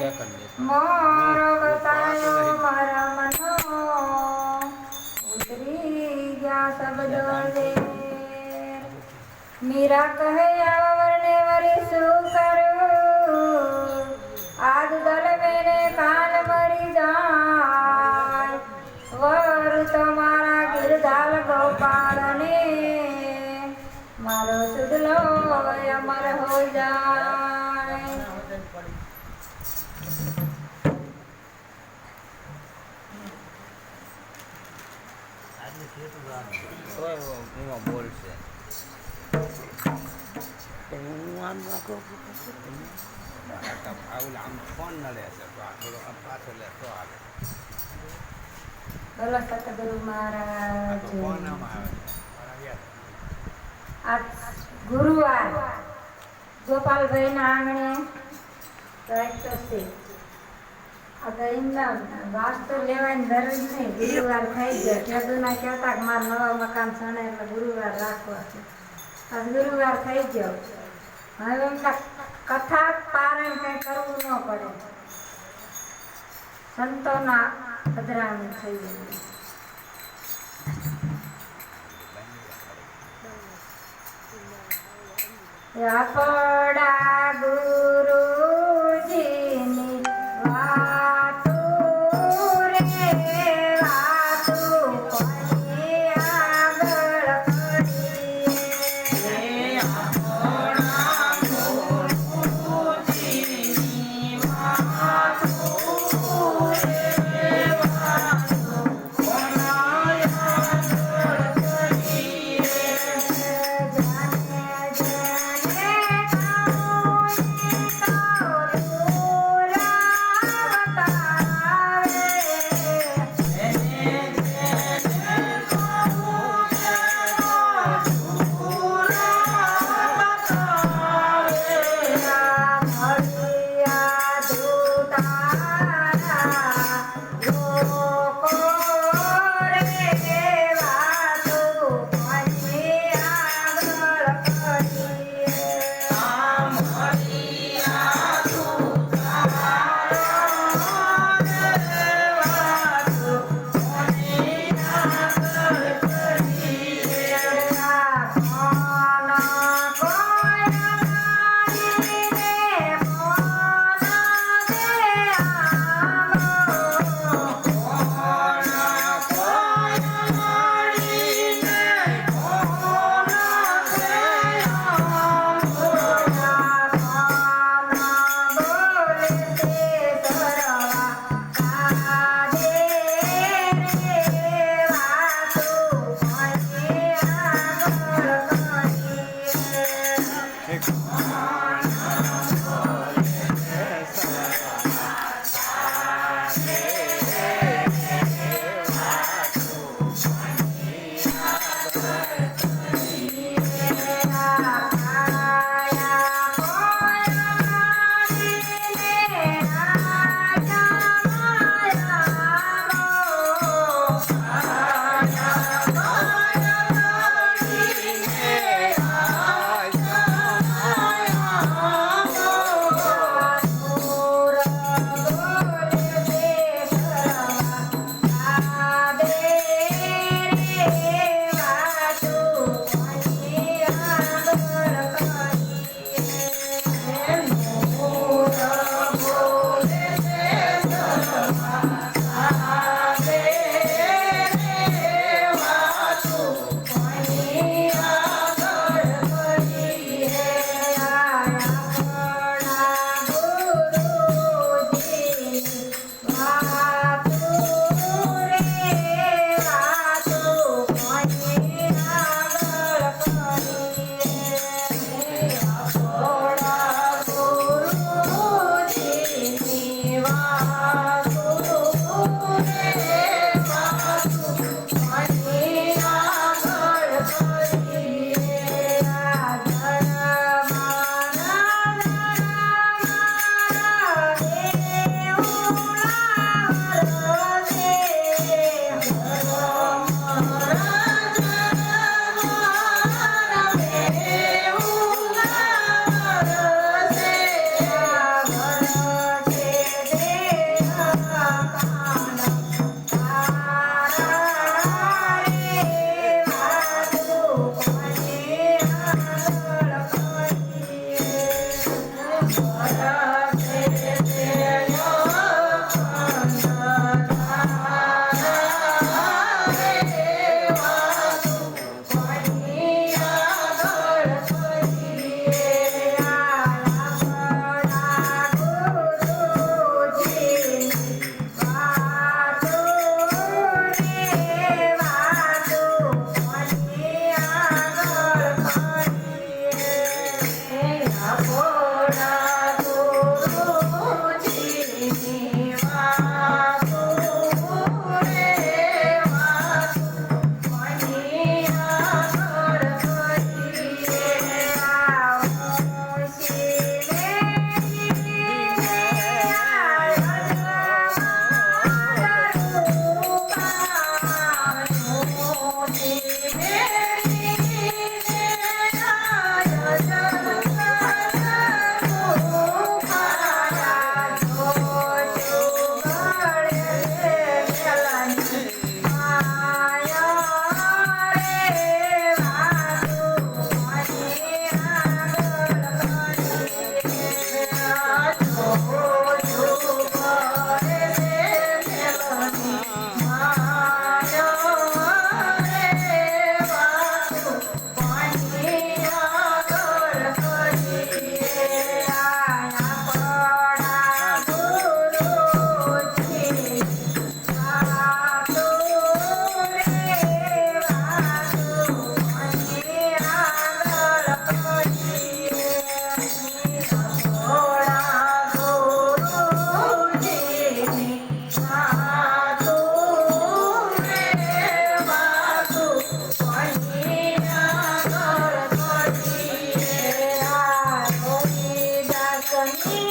કરી મોરો બતાયો મારા મનો ઉતરી ગયા શબ્દો રે મીરા કહે આવરને વરી શું કરું આજ દલ મેને કાન મરી જાય વર તમારા ગિરધાલ ગોપાળને મારો સુડલો અમર હો જાય બોલશે હું આમ આમ ફોન નડે છે તો આ થોડો પાછો લે તો આવે બોલો સતગુરુ મહારાજ ફોન આવે આજ ગુરુવાર ગોપાલભાઈ ના આંગણે રાખ્યો છે હવે એમના વાસ્તુ લેવાની જરૂર નહીં ગુરુવાર થઈ ગયા ખેડૂતના કહેતા કે મારા નવા મકાન સણે એટલે ગુરુવાર રાખવા છે આજ ગુરુવાર થઈ ગયો હવે એમના કથા પારણ કંઈ કરવું ન પડે સંતોના પધરામણી થઈ ગયું આપણા ગુરુજીની વાતો રે વાતો કોની આગળ પડીએ આપણા ગુરુજીની વાતો રે વાતો કોની આગળ પડીએ જાને Thank you.